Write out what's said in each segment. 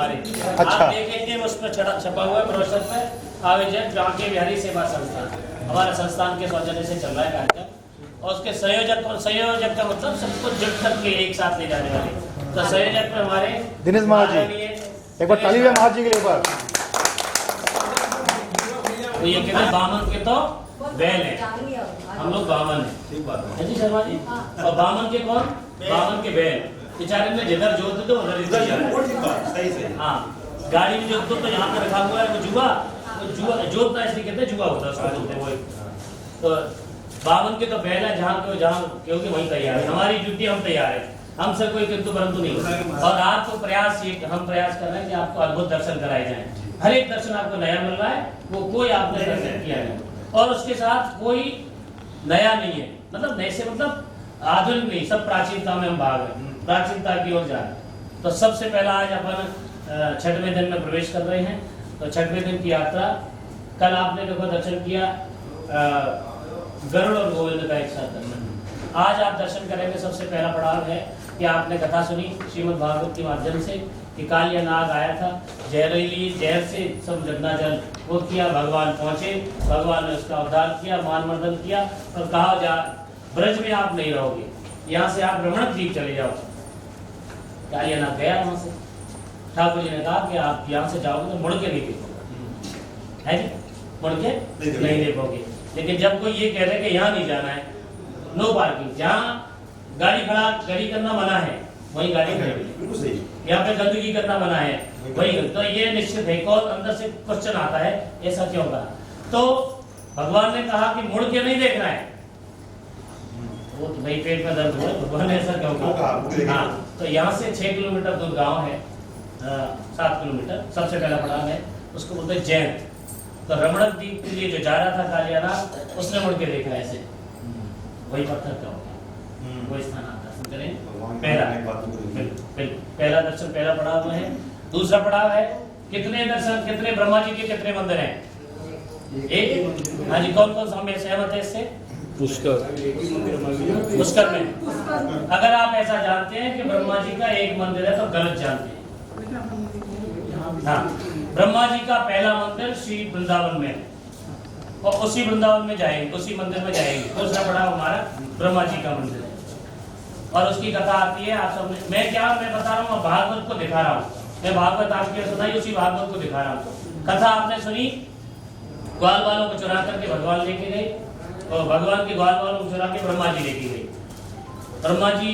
हमारे। अच्छा। आप देखेंगे उसमें छपा हुआ है ब्रोशर पे, आयोजक बांके बिहारी सेवा संस्थान, हमारे संस्थान के सौजन्य से चल रहा है कार्यक्रम। और उसके संयोजक का मतलब सबको जुट करके एक साथ ले जाने वाले। तो संयोजक में हमारे दिनेश महाराज जी, एक बार ताली है महाराज जी के लिए एक बार। तो ये कहते बामन के तो बैल है, हम लोग बामन है जी शर्मा जी। और बामन के कौन? बामन के बैल बेचारे में जिधर जोत दो उधर इधर जाए। हाँ, गाड़ी में जोत दो तो यहाँ पे रखा हुआ है वो जुआ, जोतना इसलिए कहते हैं जुआ होता है उसका जोते वही। तो बावन के तो बैल है जहाँ क्योंकि वही तैयार है, हमारी ड्यूटी हम तैयार है, हमसे कोई किंतु परंतु नहीं। और आपको हम प्रयास कर रहे हैं कि आपको अद्भुत दर्शन कराए जाएं। हर एक दर्शन आपको नया मिल रहा है, वो कोई आपने दर्शन किया नहीं, और उसके साथ कोई नया नहीं है, मतलब नए से मतलब आधुनिक नहीं, सब प्राचीनता में हम भाग हैं, प्राचीनता की ओर जा रहे हैं। तो सबसे पहला आज अपन छठवें दिन में प्रवेश कर रहे हैं। तो छठवें दिन की यात्रा, कल आपने देखो दर्शन किया गरुड़ और गोविंद का एक साथ दर्शन। आज आप दर्शन करेंगे। सबसे पहला पड़ाव है कि आपने कथा सुनी श्रीमद् भागवत के माध्यम से कि कालिया नाग आया था, जहरीली जहर से सब जगना जल वो किया, भगवान पहुंचे, भगवान ने उसका उद्धार किया, मान मर्दन किया और कहा जा ब्रज में आप नहीं रहोगे, यहाँ से आप रमणक द्वीप चले जाओ। कालिया नाग गया वहां से, ठाकुर जी ने कहा कि आप यहाँ से जाओगे तो मुड़ के नहीं देखोगे, है जी, मुड़ के नहीं देखोगे। लेकिन जब कोई ये कह रहे कि यहाँ नहीं जाना है, नो पार्किंग, जहाँ गाड़ी करना मना है वही गाड़ी खड़ी, यहाँ पे गंदगी करना मना है वही, तो ये निश्चित है। कौन अंदर से क्वेश्चन आता है ऐसा क्यों कहा? तो भगवान ने कहा कि मुड़ के नहीं देखना है, वो तो भाई पेट में दर्द हो रहा है, भगवान ने ऐसा क्यों कहा? हाँ, तो यहाँ से 6 किलोमीटर दूर गाँव है, 7 किलोमीटर, सबसे पहला पड़ाव है, उसको बोलते हैं जैन। तो रमणक द्वीप के लिए जो जा रहा था कालियानाग, उसने मुड़ के देखा ऐसे, वही पत्थर का होगा, वो स्थान आप दर्शन करें। पहला दर्शन, पहला पड़ाव है। दूसरा पड़ाव है कितने दर्शन, कितने ब्रह्मा जी के कितने मंदिर हैं? एक। हाँ जी, कौन कौन सा हमें सहमत है इससे? पुष्कर में। अगर आप ऐसा जानते हैं कि ब्रह्मा जी का एक मंदिर है तो गलत जानते हैं। हाँ, ब्रह्मा जी का पहला मंदिर श्री वृंदावन में है, और उसी वृंदावन में जाएंगे, उसी मंदिर में जाएंगे। दूसरा बड़ा हमारा ब्रह्मा जी का मंदिर है, और उसकी कथा आती है। आप सब मैं बता रहा हूँ, भागवत को दिखा रहा हूँ, मैं भागवत आपके सुनाई, उसी भागवत को दिखा रहा हूँ। कथा आपने सुनी, ग्वाल वालों को चुरा करके भगवान लेके गए, और भगवान के ग्वाल वालों को चुरा के ब्रह्मा जी लेके गए। ब्रह्मा जी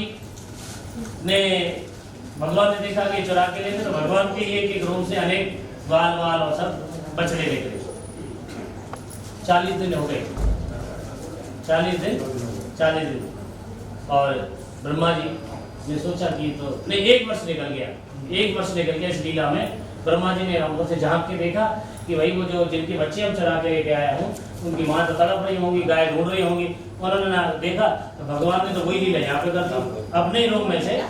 ने, भगवान ने देखा कि चुरा के लेते, तो भगवान के एक रूम से अनेक ग्वाल वाल और सब बछड़े लेके 40 दिन हो गए, 40 दिन। और ब्रह्मा जी ने सोचा कि तो नहीं, 1 वर्ष निकल गया इस लीला में। ब्रह्मा जी ने हमको से झांक के देखा कि भाई वो जो जिनके बच्चे हम चरा के लेके आया हूँ, उनकी माँ तो तड़प रही होंगी, गाय ढूंढ रही होंगी। उन्होंने ना देखा तो भगवान ने तो वही लीला यहाँ पे कर दी, अपने ही रूम में से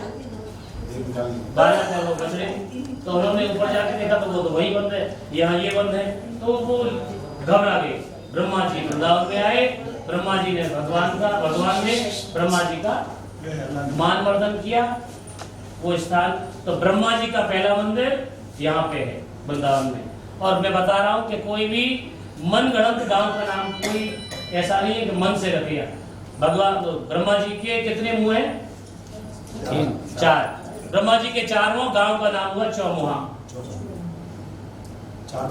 12 बछड़े। तो उन्होंने ऊपर जाके देखा तो वो तो वही बंद है, यहाँ ये बंद है। तो वो घबरा गए। ब्रह्मा जी वृंदावन में आए, ब्रह्मा जी ने भगवान ने ब्रह्मा जी का मान वर्धन किया वो स्थान। तो ब्रह्मा जी का पहला मंदिर यहाँ पे है वृंदावन में। और मैं बता रहा हूँ कि कोई भी मन गढ़ंत गांव का नाम कोई ऐसा नहीं है कि मन से रख लिया। भगवान तो ब्रह्मा जी के कितने मुंह हैं? 4। ब्रह्मा जी के 4 गांव का नाम हुआ चौमुहा। 4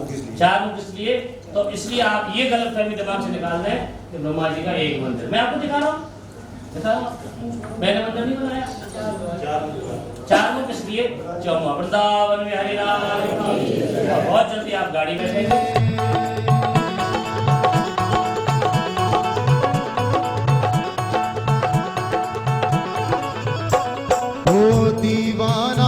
मुख इसलिए, तो इसलिए आप ये गलत फहमी दिमाग से निकाल रहे हैं कि ब्रह्मा जी का एक मंदिर। मैं आपको दिखा रहा हूँ, मैंने मंदिर नहीं बनाया। 4 मुख इसलिए चौमुहा। वृंदावन में हरि राम, बहुत जल्दी आप गाड़ी में बैठेंगे। दीवाना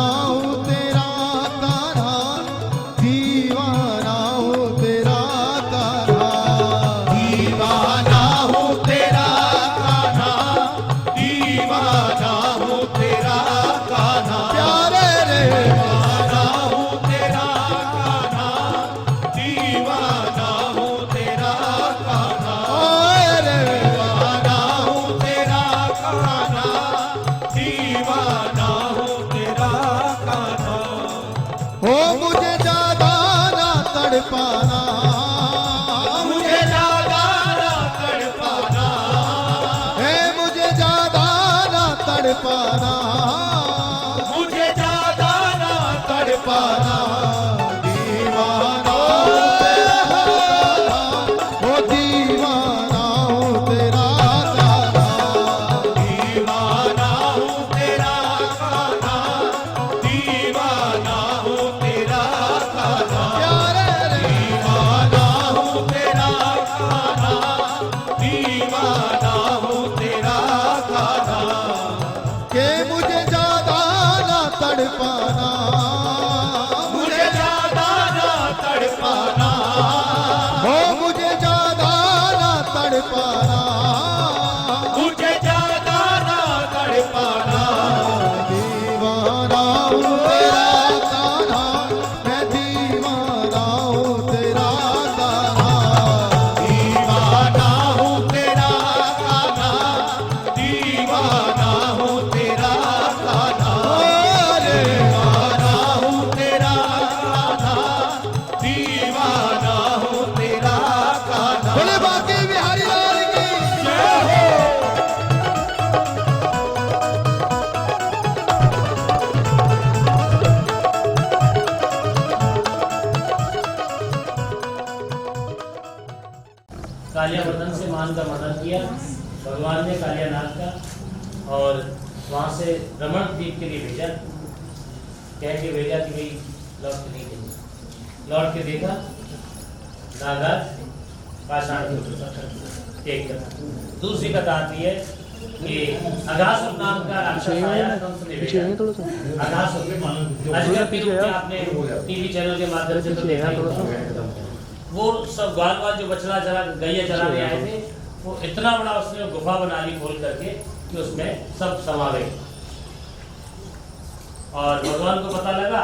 हो मुझे ज्यादा ना तड़पाना, मुझे ज्यादा ना तड़पाना, है मुझे ज्यादा ना तड़पाना, मुझे ज्यादा ना तड़पाना। दीवाना हो दीवाना हूँ तेरा गाना, दीवाना हूँ तेरा गाना, दीवाना हूँ तेरा गाना, प्यारे दीवाना हूँ तेरा गाना, दीवाना हूँ तेरा गाना। के मुझे ज्यादा ना तड़पाना, मुझे ज्यादा ना तड़पाना, हो मुझे ज्यादा ना तड़पाना, मुझे ज्यादा ना तड़पाना। दीवाना हूँ तेरा गाना, मैं दीवाना हूँ तेरा गाना, दीवाना हूँ तेरा गाना, दीवाना हूँ तेरा गाना, दीवाना हूँ तेरा गाना, दीवाना हूँ तेरा गाना। बोले बाकी बिहारी लाल की जय हो। कालिया बदन से मान का मदन किया भगवान ने कालिया नाग का, और वहाँ से रमण द्वीप के लिए भेजा, कह के भेजा कि भाई लौट के नहीं देंगे। लौट के देखा नागाज पाषाण एक कथा। दूसरी कथा आती है कि अघासुर नाम का राक्षस आया, कंस ने भेजा। अघासुर आजकल के रूप में आपने टीवी चैनल के माध्यम से तो देखा ही होगा। वो सब ग्वाल वाल जो बछड़ा चला गैया चलाने आए थे, वो इतना बड़ा उसने गुफा बना ली खोल करके कि उसमें सब समा गए। और भगवान को पता लगा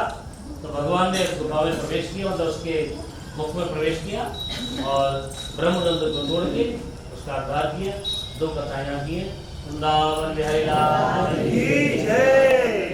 तो भगवान ने उस गुफा में प्रवेश किया, मतलब उसके मुख में प्रवेश किया और ब्रह्मरंध्र को तोड़ के उसका उद्धार किया। दो कथाएं यहाँ की हैं। वृंदावन बिहारी लाल की जय।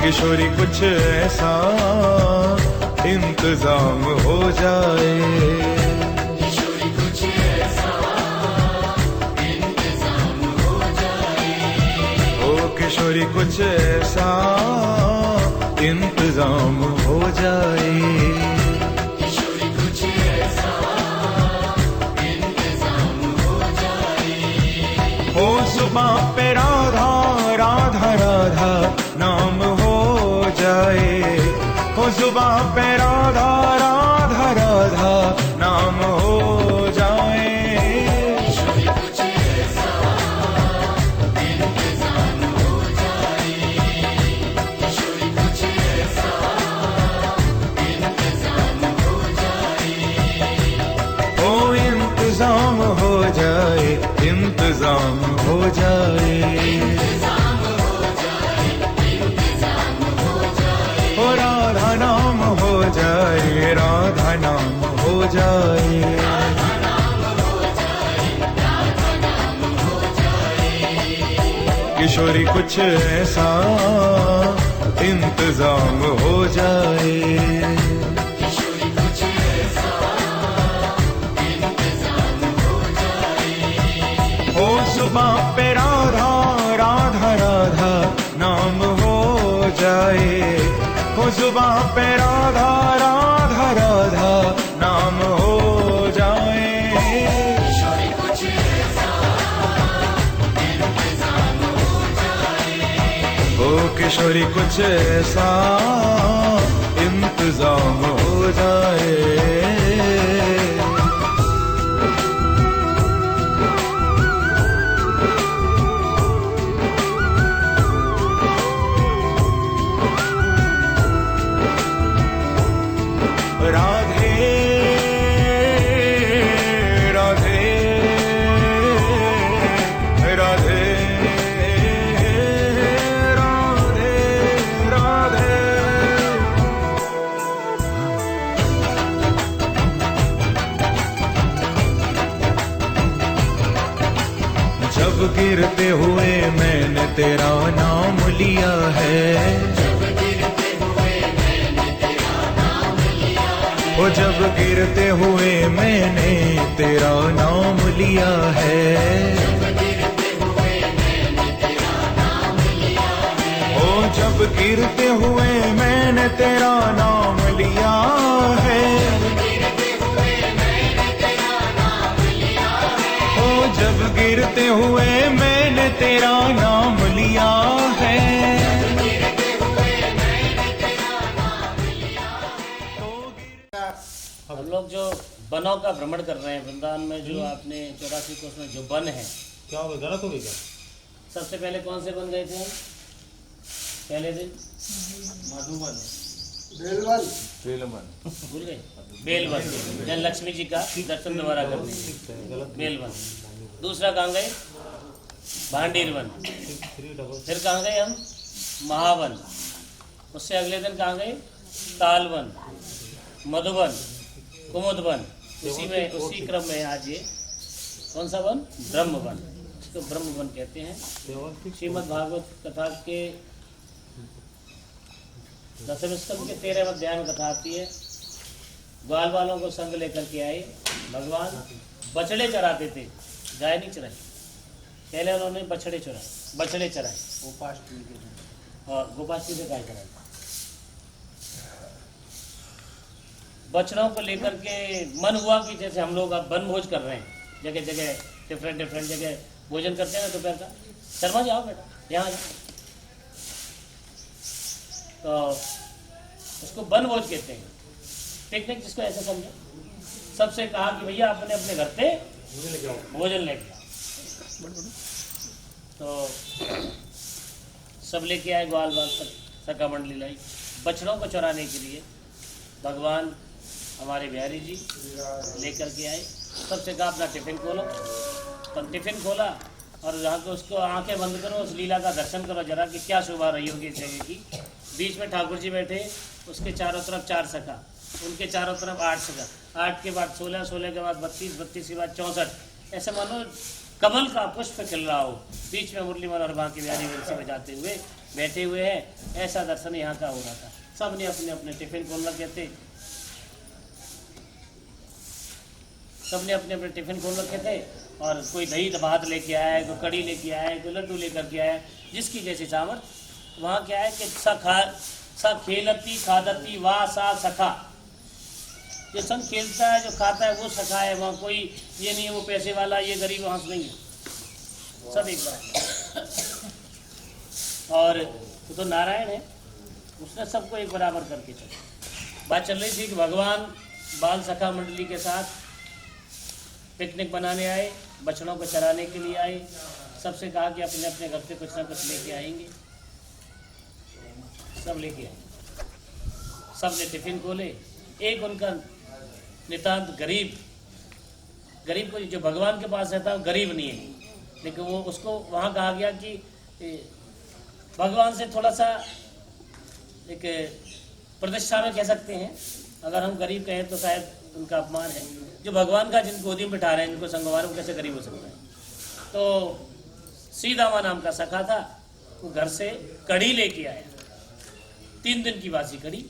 किशोरी कुछ ऐसा इंतजाम हो जाए, किशोरी कुछ ऐसा इंतजाम हो जाए, ओ किशोरी कुछ ऐसा इंतजाम हो जाए, किशोरी कुछ ऐसा इंतजाम हो जाए, हो सुबह पे राधा राधा राधा नाम हो जाए, हो जुबां पे राधा राधा राधा नाम हो जाए, किशोरी कुछ ऐसा इंतजाम हो जाए, किशोरी कुछ ऐसा इंतजाम हो जाए, ओ इंतजाम हो जाए, इंतजाम हो जाए, इंतजाम हो जाए, इंतजाम हो जाए, हो राधा नाम हो जाए, राधा नाम हो जाए, राधा नाम हो जाए, राधा नाम हो जाए, किशोरी कुछ ऐसा इंतजाम हो जाए, किशोरी कुछ ऐसा इंतजाम हो जाए, हो सुबह पे राधा राधा राधा नाम हो जाए, हो जुबां पे राधा राधा राधा नाम हो जाए, किशोरी कुछ ऐसा इंतजाम हो जाए, ओ किशोरी कुछ ऐसा इंतजाम हो जाए। जब गिरते हुए मैंने तेरा नाम लिया है, ओ जब गिरते हुए मैंने तेरा नाम लिया है, ओ जब गिरते हुए मैंने तेरा नाम लिया है, ओ जब गिरते हुए मैंने तेरा नाम लिया है। हम लोग जो वनों का भ्रमण कर रहे हैं वृंदावन में, जो आपने 84 कोष में जो वन है, क्या हो गया, गलत हो गई क्या? सबसे पहले कौन से वन गए थे हम? पहले दिन भूल गए, बेलवन, जन लक्ष्मी जी का दर्शन दोबारा करने, बेलवन। दूसरा कहाँ गए? भांडीर वन। फिर कहाँ गए हम? महावन। उससे अगले दिन कहाँ गए? तालवन, मधुवन, कुमुदवन। उसी क्रम में आज ये कौन सा वन? ब्रह्म वन। इसको ब्रह्म वन कहते हैं। श्रीमद् भागवत कथा के 10वें स्कंद के 13वें अध्याय में कथा आती है। ग्वाल वालों को संग लेकर के आए भगवान, बछड़े चराते थे, गाय नहीं चराई। पहले उन्होंने बछड़े चराए और गोपाष्टी से गाय चराई। बछड़ों को लेकर के मन हुआ कि जैसे हम लोग अब वनभोज कर रहे हैं, जगह जगह डिफरेंट जगह भोजन करते हैं ना दोपहर का। शर्मा जी आओ बेटा, यहाँ जाओ। तो उसको वनभोज कहते हैं, पिकनिक जिसको ऐसे समझो। सबसे कहा कि भैया अपने अपने घर पे भोजन लेके आओ। तो सब लेके आए, ग्वाल बाल सका मंडली लाई बछड़ों को चुराने के लिए। भगवान हमारे बिहारी जी लेकर के आए। सबसे कहा अपना टिफिन खोलो। तो टिफिन खोला और जहाँ को उसको आंखें बंद करो, उस लीला का दर्शन करो जरा कि क्या शोभा रही होगी इस जगह की। बीच में ठाकुर जी बैठे, उसके चारों तरफ 4 सखा, उनके चारों तरफ 8 सखा, 8 के बाद 16, 16 के बाद 32, 32 के बाद 64। ऐसे मानो कमल का पुष्प खिल रहा हो। बीच में मुरली मनोहर बांके बिहारी वंशी बजाते हुए बैठे हुए हैं। ऐसा दर्शन यहाँ का हो रहा था। सब ने अपने अपने टिफिन खोलना कहते, सबने अपने अपने टिफिन खोल रखे थे। और कोई दही भात लेके आया है, कोई कड़ी लेके आया है, कोई लड्डू लेकर के आया है, जिसकी जैसी सामर्थ। वहाँ क्या है कि सा खेलती खादती वाह सा सखा। जो संग खेलता है, जो खाता है, वो सखा है। वहाँ कोई ये नहीं है वो पैसे वाला, ये गरीब, वहाँ नहीं है, सब एक बार। और तो नारायण है, उसने सबको एक बराबर करके चला। बात चल रही थी कि भगवान बाल सखा मंडली के साथ पिकनिक बनाने आए, बछड़ों को चराने के लिए आए। सबसे कहा कि अपने अपने घर से कुछ ना कुछ लेके आएंगे। सब लेके आए, सब ने टिफिन खोले। एक उनका नितांत गरीब को जो भगवान के पास रहता है वो गरीब नहीं है, लेकिन वो उसको वहाँ कहा गया कि भगवान से थोड़ा सा एक प्रतिष्ठा में कह सकते हैं। अगर हम गरीब कहें तो शायद उनका अपमान है। जो भगवान का जिनको गोदी में बिठा रहे हैं, जिनको संगवार, वो कैसे गरीब हो सकता है। तो सीदामा नाम का सखा था, वो घर से कड़ी लेके आया, 3 दिन की बासी कड़ी।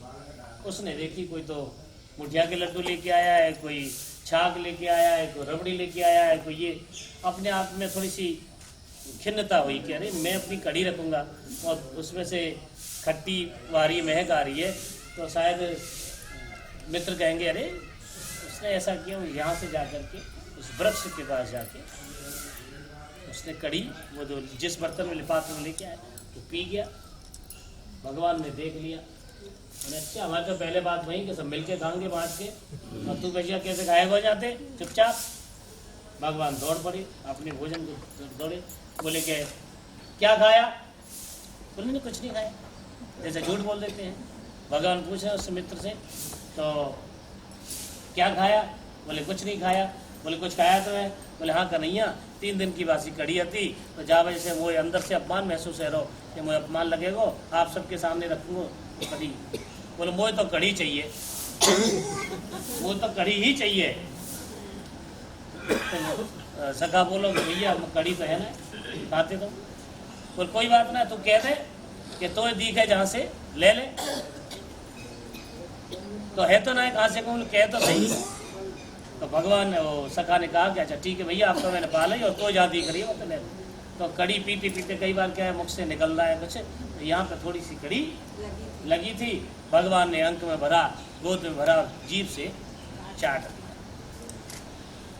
उसने देखी, कोई तो मुठिया के लड्डू लेके आया है, कोई छाग लेके आया है, कोई रबड़ी लेके आया है, कोई ये। अपने आप में थोड़ी सी खिन्नता हुई कि अरे मैं अपनी कड़ी रखूँगा और उसमें से खट्टी वारी महक आ रही है, तो शायद मित्र कहेंगे अरे उसने ऐसा किया। यहाँ से जा कर के उस वृक्ष के पास जाके उसने कड़ी, वो जो जिस बर्तन में लिपात में लेके आया, तो पी गया। भगवान ने देख लिया, उन्हें अच्छा हमारे तो पहले बात वही कि सब मिलके खाएंगे बांट के, और तू भैया कैसे गायब हो जाते चुपचाप। भगवान दौड़ पड़े, अपने भोजन को दौड़े। बोले के क्या खाया? बोले ने कुछ नहीं खाया, जैसे झूठ बोल देते हैं। भगवान पूछे उस मित्र से, तो क्या खाया? बोले कुछ नहीं खाया। बोले कुछ खाया तो है? बोले हाँ कन्हैया, 3 दिन की बासी कड़ी आती, तो जा वजह से वो अंदर से अपमान महसूस है रहो कि मुझे अपमान लगेगा, आप सबके सामने रखूँगा कड़ी। बोले मुझे तो कड़ी चाहिए, वो तो कड़ी ही चाहिए। तुम सखा बोलो कि भैया कड़ी तो है ना, खाते तो और कोई बात ना, तू कह दे कि तो दीख है जहाँ से ले ले, तो है तो ना कहाँ से कहूँ, कह तो सही। तो भगवान ने वो सखा ने कहा कि अच्छा ठीक है भैया, आपको मैंने पाला ही और कोई ज़्यादा दिख रही है वो तो ले लो। तो कड़ी पीते पीते कई बार क्या है मुख से निकल रहा है कुछ, तो यहाँ पे थोड़ी सी कड़ी लगी थी, भगवान ने अंक में भरा, गोद में भरा और जीभ से चाट दिया।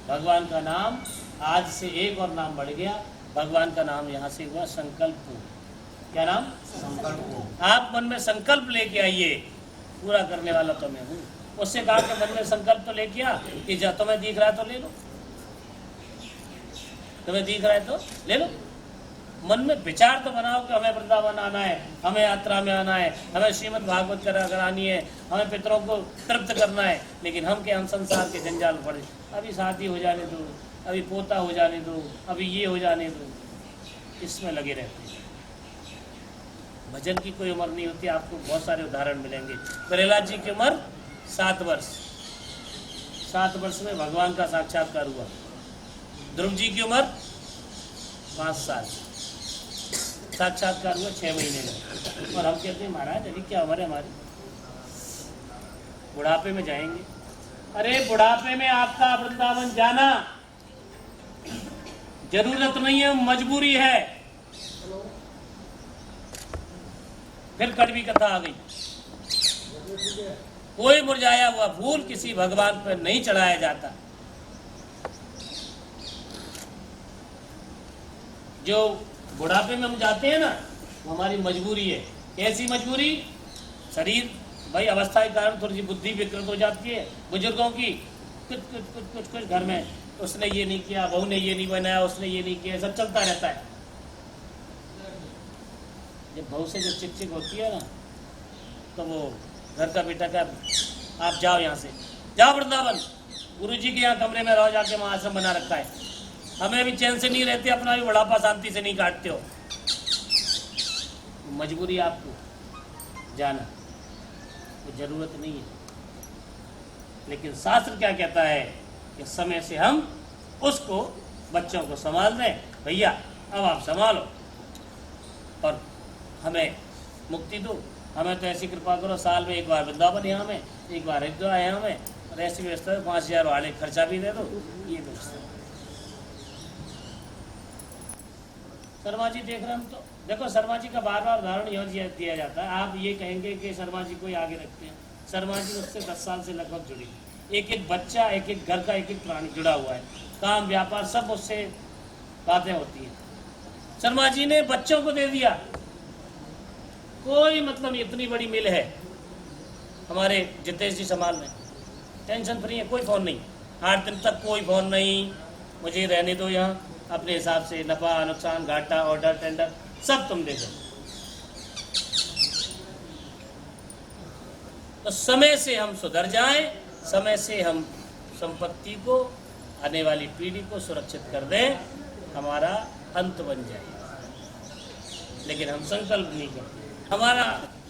भगवान का नाम आज से एक और नाम बढ़ गया, भगवान का नाम यहाँ से हुआ संकल्प। क्या नाम? संकल्प। आप मन में संकल्प लेके आइए, पूरा करने वाला तो मैं हूँ। उससे कहा कि मन में संकल्प तो लेके आ कि जा तुम्हें दिख रहा है तो ले लो, तुम्हें दिख रहा है तो ले लो। मन में विचार तो बनाओ कि हमें वृंदावन आना है, हमें यात्रा में आना है, हमें श्रीमद् भागवत करानी है, हमें पितरों को तृप्त करना है। लेकिन हम क्या, हम संसार के जंजाल पड़े, अभी शादी हो जाने दो, अभी पोता हो जाने दो, अभी ये हो जाने दो, इसमें लगे रहते हैं। भजन की कोई उम्र नहीं होती, आपको बहुत सारे उदाहरण मिलेंगे। प्रहलाद जी की उम्र 7 वर्ष, 7 वर्ष में भगवान का साक्षात्कार हुआ। ध्रुव जी की उम्र 5 साल, साक्षात्कार हुआ 6 महीने में। और हम कहते हैं महाराज अभी क्या उम्र है हमारी, बुढ़ापे में जाएंगे। अरे बुढ़ापे में आपका वृंदावन जाना जरूरत नहीं है, मजबूरी है। फिर कड़वी कथा आ गई। कोई मुरझाया हुआ फूल किसी भगवान पर नहीं चढ़ाया जाता। जो बुढ़ापे में हम जाते हैं ना, वो हमारी मजबूरी है। कैसी मजबूरी? शरीर भाई अवस्था के कारण थोड़ी सी बुद्धि विकृत हो जाती है बुजुर्गों की। कुछ घर में उसने ये नहीं किया, बहू ने ये नहीं बनाया, उसने ये नहीं किया, सब चलता रहता है। जब बहू से जो चिक होती है ना, तो वो घर का बेटा का आप जाओ यहाँ से, जाओ वृंदावन, गुरु जी के यहाँ कमरे में रहो, जाके वहाँ आश्रम बना रखा है, हमें भी चैन से नहीं रहते, अपना भी बुढ़ापा शांति से नहीं काटते हो। मजबूरी आपको जाना, वो जरूरत नहीं है। लेकिन शास्त्र क्या कहता है कि समय से हम उसको, बच्चों को संभाल दें। भैया अब आप संभालो और हमें मुक्ति दो, हमें तो ऐसी कृपा करो, साल में एक बार वृंदावन यहाँ में, एक बार हरिद्वार यहाँ में, और ऐसी व्यवस्था 5000 वाले खर्चा भी दे दो। ये व्यवस्था शर्मा जी देख रहे हैं हम तो। देखो शर्मा जी का बार बार उदाहरण यह दिया जाता है। आप ये कहेंगे कि शर्मा जी को ही आगे रखते हैं, शर्मा जी उससे 10 साल से लगभग जुड़ी, एक एक बच्चा, एक एक घर का एक एक प्राणी जुड़ा हुआ है, काम व्यापार सब उससे बातें होती हैं। शर्मा जी ने बच्चों को दे दिया, कोई मतलब इतनी बड़ी मिल है हमारे जितेश जी संभाल में, टेंशन फ्री है, कोई फ़ोन नहीं, 8 दिन तक कोई फ़ोन नहीं, मुझे रहने दो यहाँ, अपने हिसाब से नफा नुकसान घाटा ऑर्डर टेंडर सब तुम देखो। तो समय से हम सुधर जाएं, समय से हम संपत्ति को, आने वाली पीढ़ी को सुरक्षित कर दें, हमारा अंत बन जाए। लेकिन हम संकल्प नहीं करते।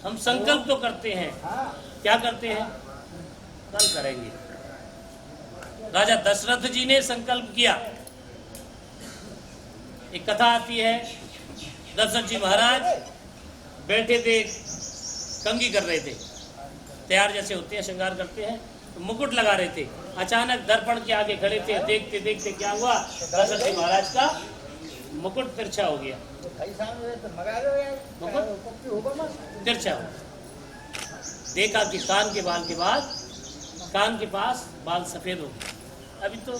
हम संकल्प तो करते हैं, क्या करते हैं? कल करेंगे। राजा दशरथ जी ने संकल्प किया। एक कथा आती है, दशरथ जी महाराज बैठे थे, कंघी कर रहे थे, तैयार जैसे होते हैं, श्रृंगार करते हैं, तो मुकुट लगा रहे थे। अचानक दर्पण के आगे खड़े थे, देखते देखते क्या हुआ, दशरथ जी महाराज का मुकुट तिरछा हो गया। मुकुट तिरछा हो, देखा कि कान के बाल के बाद, कान के पास बाल सफेद हो गए। अभी तो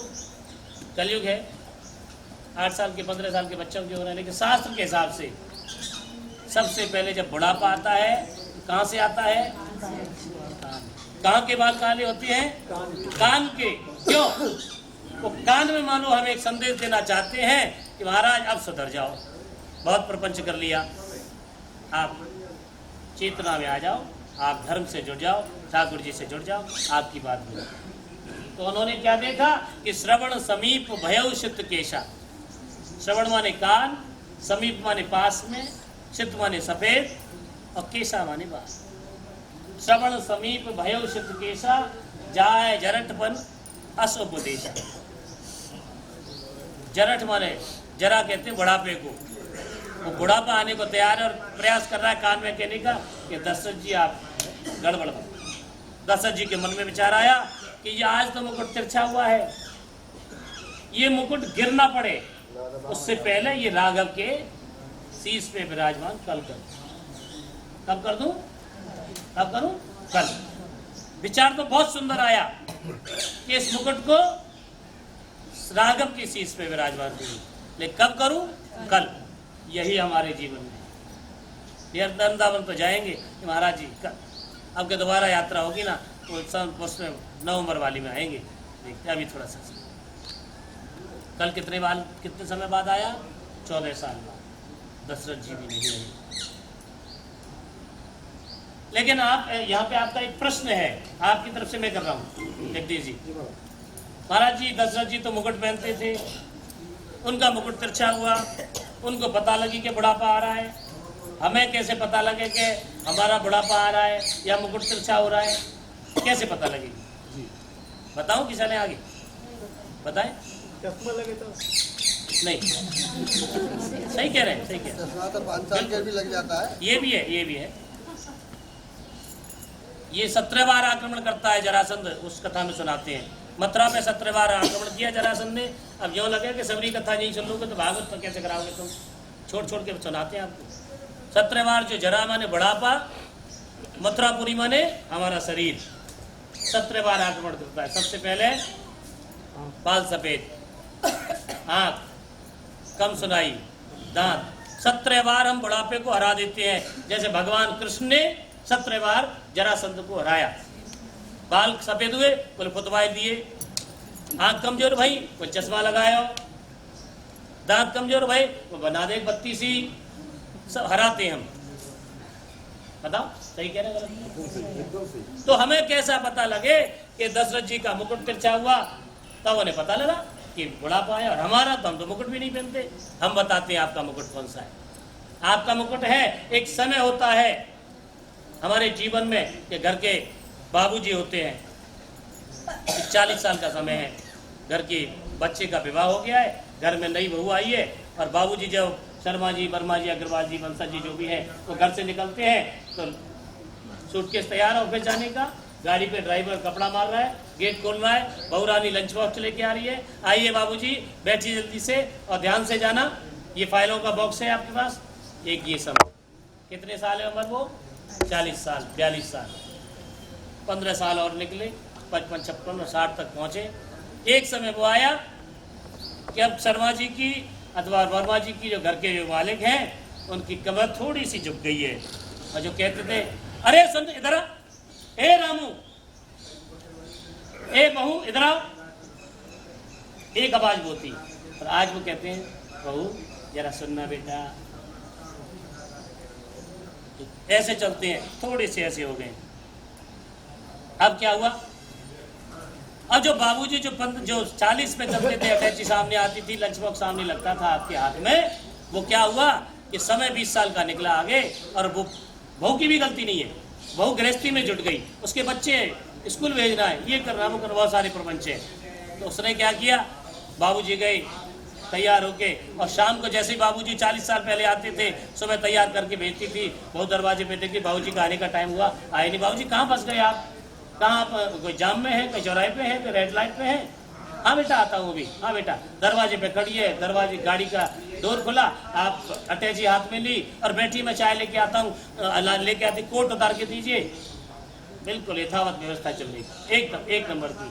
कलयुग है, 8 साल के 15 साल के बच्चों के हो रहे हैं। लेकिन शास्त्र के हिसाब से सबसे पहले जब बुढ़ापा आता है, कहाँ से आता है? कहाँ के बाल काले होते हैं? कान के। क्यों? वो कान में मानो हम एक संदेश देना चाहते हैं कि महाराज अब सुधर जाओ, बहुत प्रपंच कर लिया, आप चेतना में आ जाओ, आप धर्म से जुड़ जाओ, ठाकुर जी से जुड़ जाओ, आपकी बात बोलो। तो उन्होंने क्या देखा कि श्रवण समीप भयउ चित्त केशा। श्रवण माने कान, समीप माने पास में, चित्त माने सफेद और केशा माने बाल। श्रवण समीप भयउ चित्त केशा, जाय जरटपन अस उपदेशा। जरठ माने जरा कहते हैं बुढ़ापे को, वो बुढ़ापा आने को तैयार है और प्रयास कर रहा है कान में कहने का कि दशरथ जी आप गड़बड़। दशरथ जी के मन में विचार आया कि ये आज तो मुकुट तिरछा हुआ है, ये मुकुट गिरना पड़े उससे पहले ये राघव के शीश पे विराजमान कल कर। कब कर दूं? कब करूं? कल। विचार तो बहुत सुंदर आया कि इस मुकुट को राघव की शीश पे विराजमान करूं, लेकिन कब करूं? कल। यही हमारे जीवन में ये वृंदावन तो जाएंगे कि महाराज जी कल। अब के दोबारा यात्रा होगी ना तो उसमें नवंबर वाली में आएंगे, देखते अभी थोड़ा सा। कल कितने समय बाद आया? 14 साल बाद। दशरथ जी भी नहीं रहे। लेकिन आप यहाँ पे आपका एक प्रश्न है, आपकी तरफ से मैं कर रहा हूँ जगदीश जी। महाराज जी दशरथ जी तो मुकुट पहनते थे, उनका मुकुट तिरछा हुआ, उनको पता लगी कि बुढ़ापा आ रहा है। हमें कैसे पता लगे कि हमारा बुढ़ापा आ रहा है या मुकुट तिरछा हो रहा है? कैसे पता लगेगी? बताऊं कि चले आगे? बताएं? लगे तो नहीं, सही कह रहे हैं, सही कह रहे हैं। तो 5 साल के भी लग जाता है। ये भी है, ये भी है। ये 17 बार आक्रमण करता है जरासंध, उस कथा में सुनाते हैं। मथुरा पे 17 बार आक्रमण किया जरासंध ने। अब यूँ लगे कि सबरी कथा नहीं सुन लोगे तो भागवत तो कैसे कराओगे तुम? छोड़ छोड़ के सुनाते हैं आपको। 17 बार जो जरा माने बुढ़ापा, मथुरापुरी माने हमारा शरीर, 17 बार आक्रमण करता है। सबसे पहले बाल सफेद, आँख कम सुनाई, दांत। 17 बार हम बुढ़ापे को हरा देते हैं, जैसे भगवान कृष्ण ने 17 बार जरासंध को हराया। बाल सफेद हुए बोले फुतवाए दिए, आँख कमजोर भाई कोई चश्मा लगाया, दांत कमजोर भाई वो बना दे बत्ती सी, सब हराते हम। बताओ सही कह रहे हैं? तो हमें कैसा पता लगे कि दशरथ जी का मुकुट तिरछा हुआ? तब उन्हें पता लगा कि बुढ़ापा है। और हमारा तो हम तो मुकुट भी नहीं पहनते। हम बताते हैं आपका मुकुट कौन सा है। आपका मुकुट है, एक समय होता है हमारे जीवन में कि घर के बाबूजी होते हैं, 40 साल का समय है, घर के बच्चे का विवाह हो गया है, घर में नई बहू आई है और बाबूजी जब शर्मा जी, वर्मा जी, अग्रवाल जी, बंसल जी जो भी है वो घर से निकलते हैं तो सूटकेस तैयार है ऑफिस जाने का। गाड़ी पे ड्राइवर कपड़ा मार रहा है, गेट खोल रहा है, बहू रानी लंच बॉक्स लेके आ रही है, आइए बाबूजी बैठिए जल्दी से और ध्यान से जाना, ये फाइलों का बॉक्स है आपके पास, एक ये सब। कितने साल है उम्र वो? 40 साल, 42 साल, 15 साल और निकले, 55, 56 और 60 तक पहुँचे। एक समय वो आया कि अब शर्मा जी की अथवा वर्मा जी की जो घर के जो मालिक हैं उनकी कमर थोड़ी सी झुक गई है और जो कहते थे अरे सुन इधर आ, ए रामू, ए बहू इधर आओ, एक आवाज बोलती। और आज वो कहते हैं बहू जरा सुनना बेटा, ऐसे चलते हैं, थोड़े से ऐसे हो गए। अब क्या हुआ? अब जो बाबूजी जो 40 पे चलते थे, अटैची सामने आती थी, लंच बॉक्स सामने लगता था आपके हाथ में, वो क्या हुआ कि समय 20 साल का निकला आगे और वो बहू की भी गलती नहीं है, बहू गृहस्थी में जुट गई, उसके बच्चे स्कूल भेजना है, ये करना वो करना, बहुत सारे प्रपंच है। तो उसने क्या किया, बाबूजी गए तैयार होके और शाम को जैसे ही बाबूजी 40 साल पहले आते थे सुबह तैयार करके भेजती थी, बहुत दरवाजे पे देखी बाबूजी का आने का टाइम हुआ, आए नहीं। बाबूजी कहाँ फंस गए आप? कहाँ पर? कोई जाम में है, कोई चौराहे पे है, कोई रेड लाइट पे है? हाँ बेटा आता हूँ अभी। हाँ बेटा, दरवाजे पे खड़ी है, दरवाजे गाड़ी का डोर खुला, आप अटैची हाथ में ली और बैठी मैं चाय लेके आता हूँ, लेके आती, कोट उतार के दीजिए। बिल्कुल यथावत व्यवस्था चल रही, एकदम एक नंबर की।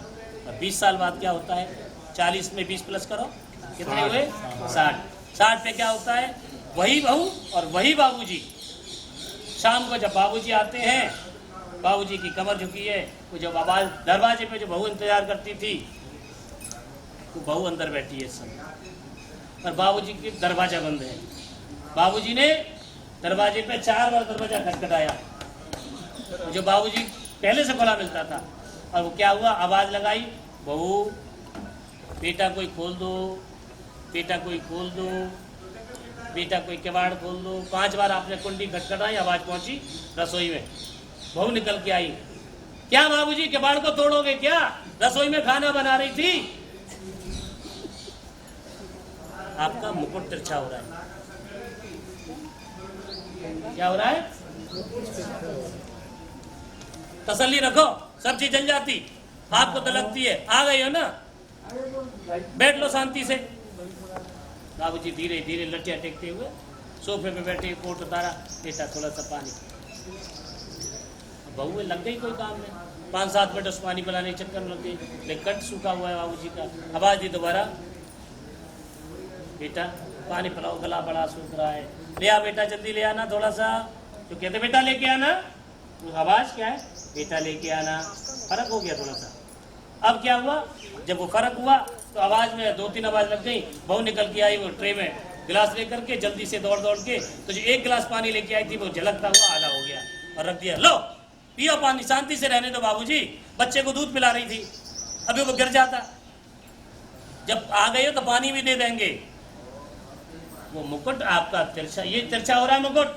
और 20 साल बाद क्या होता है? 40 में 20 प्लस करो, कितने हुए? 60। 60 पे क्या होता है? वही बहू और वही बाबूजी। शाम को जब बाबूजी आते हैं, बाबूजी की कमर झुकी है, वो जब आवाज दरवाजे पे जो बहू इंतजार करती थी, वो बहू अंदर बैठी है इस समय और बाबूजी की दरवाजा बंद है। बाबूजी ने दरवाजे पे 4 बार दरवाजा खटखटाया, जो बाबूजी पहले से खुला मिलता था। और वो क्या हुआ, आवाज लगाई, बहू बेटा कोई खोल दो, बेटा कोई खोल दो, बेटा कोई किवाड़ खोल दो। 5 बार आपने कुंडी खटखटाई, आवाज पहुंची रसोई में, बहू निकल के आई। क्या बाबूजी किवाड़ को तोड़ोगे क्या? रसोई में खाना बना रही थी। आपका मुकुट तिरछा हो रहा है। क्या हो रहा है? तसल्ली रखो, सब चीज जल जाती, आपको तो लगती है। आ गई हो ना, बैठ लो शांति से। बाबूजी धीरे धीरे लठिया टेकते हुए सोफे पे बैठे, कोट उतारा, बेटा थोड़ा सा पानी। बहू लग गई कोई काम में, 5-7 मिनट उस पानी पिलाने के चक्कर में लग गई, लेकिन कंठ सूखा हुआ है बाबूजी का। आवाज दी दोबारा, बेटा पानी पिलाओ, गला बड़ा सूख रहा है, ले आ बेटा, जल्दी ले आना थोड़ा सा। तो कहते बेटा लेके आना, तो आवाज क्या है? बेटा लेके आना। फर्क हो गया थोड़ा सा। अब क्या हुआ, जब वो फर्क हुआ तो आवाज में 2-3 आवाज लग गई। बहू निकल के आई, वो ट्रे में गिलास लेकर के जल्दी से दौड़ दौड़ के, तो जो 1 गिलास पानी लेके आई थी वो झलकता हुआ आधा हो गया और रख दिया। लो पियो पानी, शांति से रहने दो बाबूजी, बच्चे को दूध पिला रही थी, अभी वो गिर जाता। जब आ गए हो तो पानी भी दे देंगे। वो मुकुट आपका तिरछा, ये तिरछा हो रहा है मुकुट,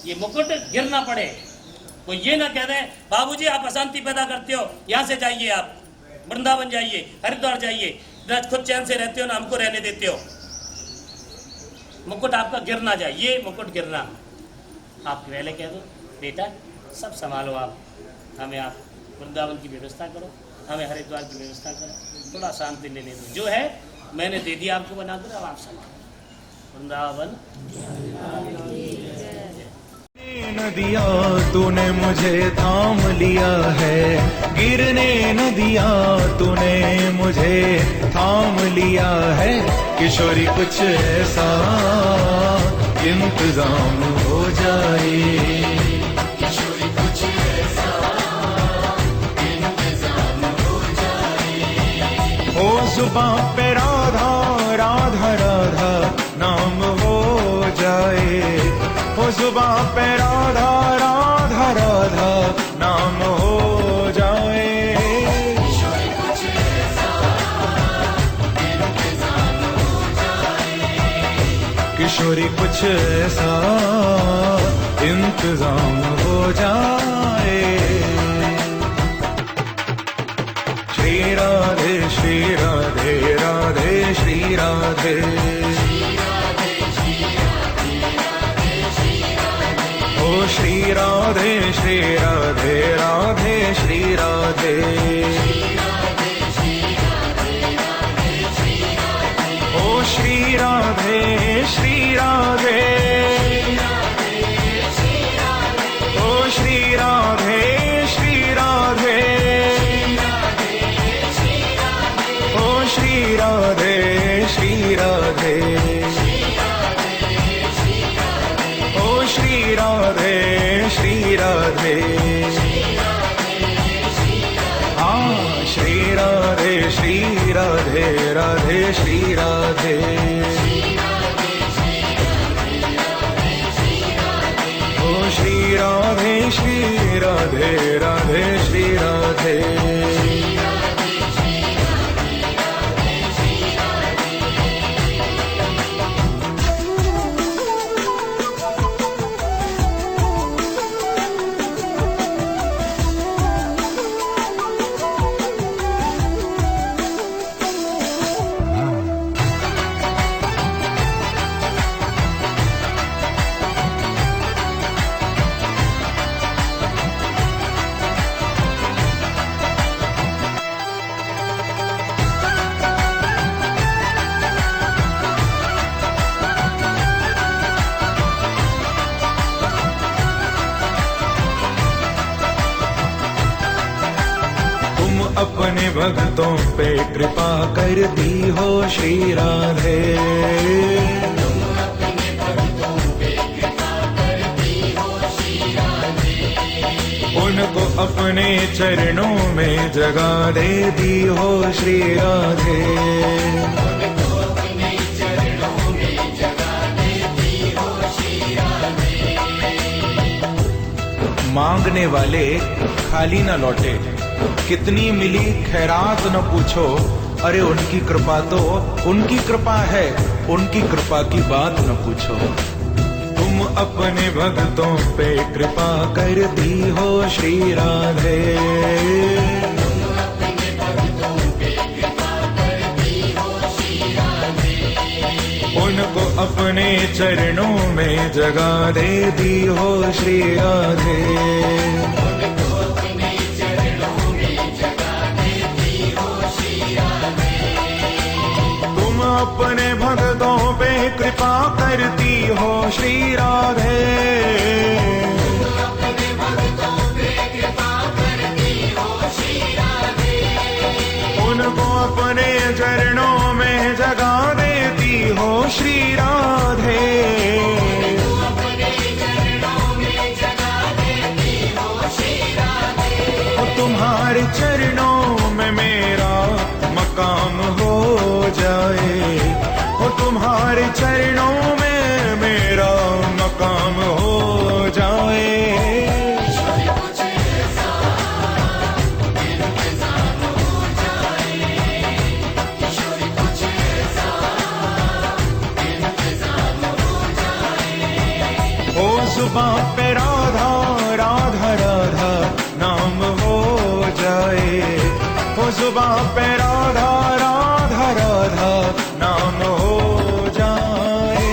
ये मुकुट गिर ना पड़े। कोई ये ना कह दे बाबूजी आप अशांति पैदा करते हो, यहाँ से जाइए, आप वृंदावन जाइए, हरिद्वार जाइए, खुद चैन से रहते हो ना, हमको रहने देते हो। मुकुट आपका गिर ना जाए, ये मुकुट गिरना। आप पहले कह दो बेटा सब संभालो आप, हमें आप वृंदावन की व्यवस्था करो, हमें हरिद्वार की व्यवस्था करो, थोड़ा शांति लेने दो। जो है मैंने दे दिया आपको बना कर, अब आप संभालो। वृंदावन न दिया तूने मुझे थाम लिया है, गिरने न दिया तूने मुझे थाम लिया है। किशोरी कुछ ऐसा इंतजाम हो जाए, किशोरी कुछ ऐसा इंतजाम हो जाए। हो जुबां पे राधा राधा राधा नाम हो जाए, हो जुबां पे राधा राधा राधा नाम हो जाए। किशोरी कुछ ऐसा इंतजाम हो जाए। किशोरी कुछ ऐसा इंतजाम हो जाए। श्री राधे श्री राधे राधे श्री राधे, ओ श्री राधे श्री राधे राधे श्री राधे, ओ श्री राधे श्री राधे, ओ श्री राधे श्री राधे, ओ श्री राधे श्री राधे, ओ श्री राधे श्री राधे, हाँ श्री राधे श्री राधे राधे श्री राधे, ओ श्री राधे श्री राधे राधे श्री राधे। अपने भक्तों पे कृपा कर दी हो श्री राधे, उनको अपने चरणों में जगह दे दी हो श्री राधे, मांगने वाले खाली न लौटे, कितनी मिली खैरात न पूछो, अरे उनकी कृपा तो उनकी कृपा है, उनकी कृपा की बात न पूछो। तुम अपने भक्तों पे कृपा कर दी हो श्री राधे, अपने चरणों में जगा देती हो श्री राधे। तुम अपने भक्तों पे कृपा करती हो श्री राधे। उनको अपने चरणों में जगा देती हो श्री राधे। तुम्हारे चरणों में मेरा मकाम हो जाए, ओ तुम्हारे चरणों में मेरा मकाम हो जाए। जुबां पे राधा राधा राधा नाम हो जाए, हो जुबां पे राधा राधा राधा नाम हो जाए।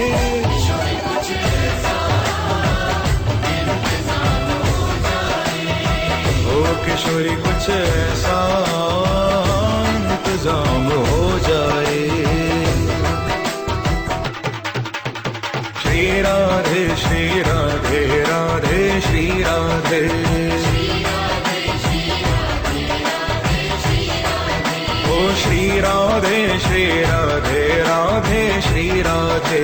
ओ किशोरी कुछ ऐसा इंतजाम हो जाए। श्री राधे श्री राधे राधे श्री राधे। ओ श्री राधे श्री राधे राधे श्री राधे।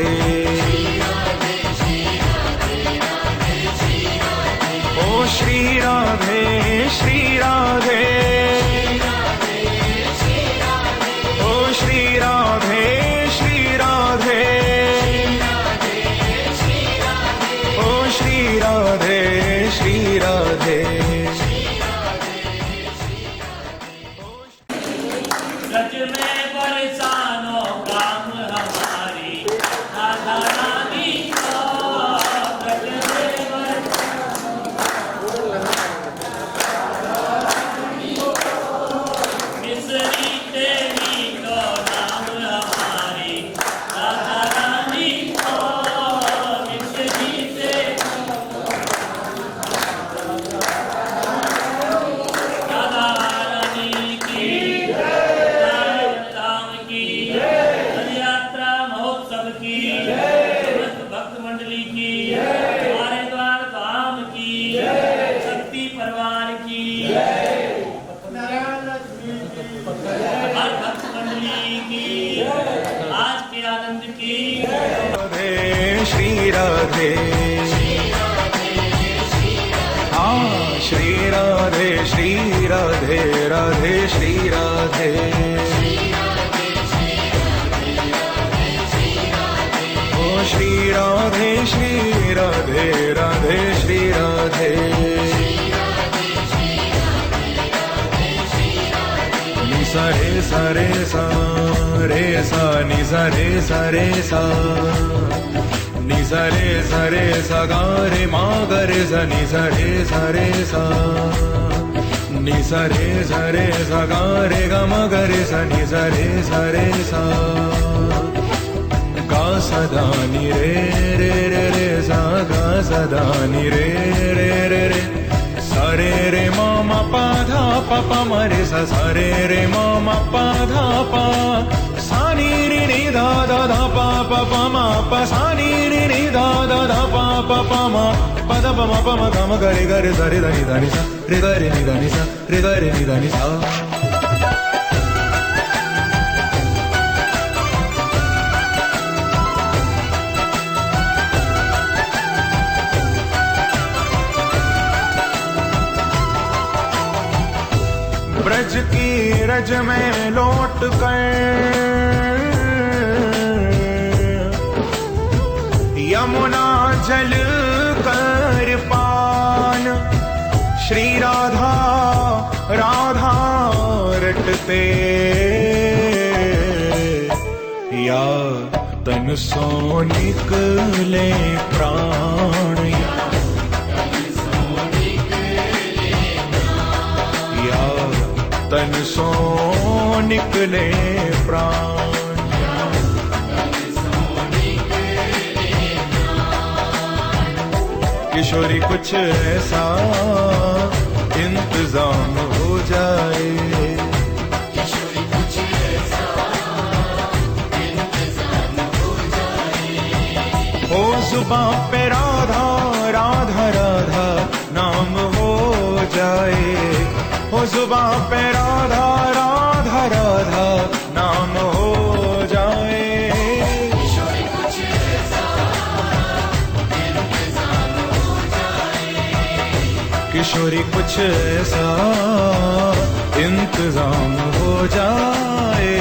ओ श्री राधे श्री राधे। ओ श्री राधे श्री राधे। श्री राधे श्री राधे। सच में परेशानों काम हमारी राधा रानी का। सच में मिसरी तेरी तो नाम हमारी राधा रानी का। मिसरी भक्त मंडली की, हमारे द्वार धाम की, शक्ति परिवार की, हर भक्त मंडली की, आज के आनंद की। राधे श्री राधे। हाँ श्री राधे श्री राधे राधे श्री राधे। श्री राधे श्री राधे राधे श्री राधे। नि सा रे सा रे सा रे सा नि सा रे सा रे सा नि सा रे सा रे सा गा रे मा गा रे सा नि सा रे सा रे सा नि सा रे सा रे सा गा रे गा मा गा रे सा नि सा रे सा रे सा गा सदा नि रे रे रे रे सा गा सदा नि रे रे रे रे सा रे रे मा मा पा धा पा पा मा रे सा सा रे रे मा मा पा धा पा सा नि रि नि धा धा धा पा पा पा मा पा सा नि रि नि धा धा धा पा पा पा मा पा धा पा मा गा मा गा रे सा रे धा नि धा नि सा रे गा रे नि धा नि सा रे गा रे नि धा नि सा। ब्रज की रज में लौट कर यमुना जल कर पान श्री राधा राधा रटते या तन सो निकले प्राण तन सो निकले प्राण किशोरी कुछ ऐसा इंतजाम हो जाए। किशोरी कुछ ऐसा इंतजाम हो जाए। हो जुबां पे राधा राधा राधा नाम हो जाए। हो जुबां पे राधा राधा राधा नाम हो जाए। किशोरी कुछ ऐसा इंतजाम हो जाए। किशोरी कुछ ऐसा इंतजाम हो जाए।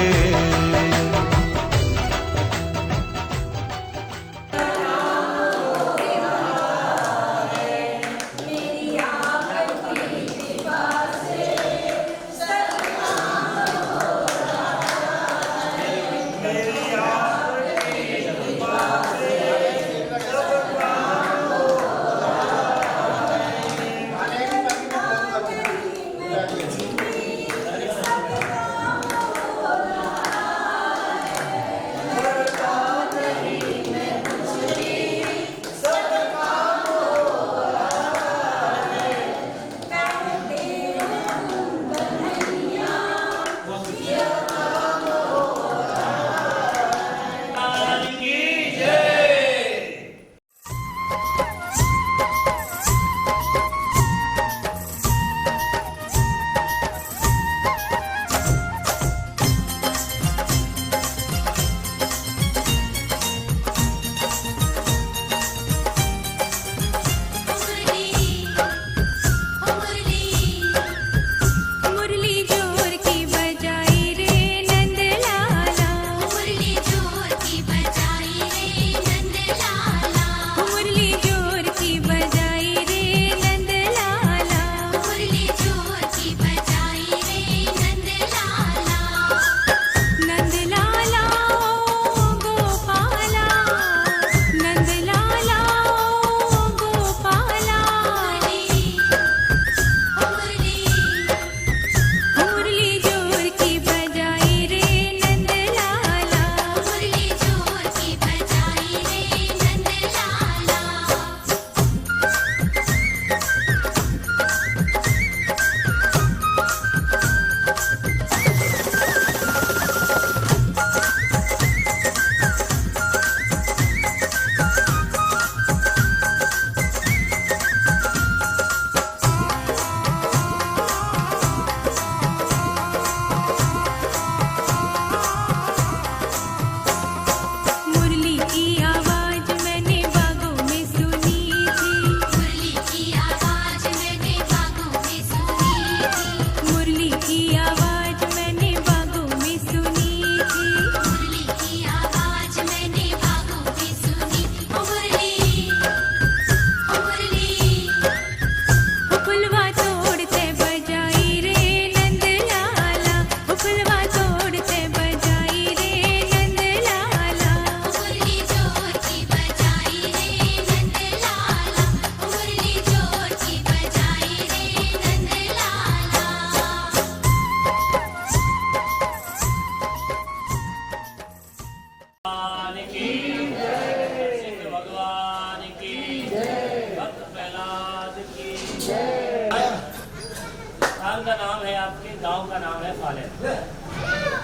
स्थान का नाम है, आपके गांव का नाम है फाले।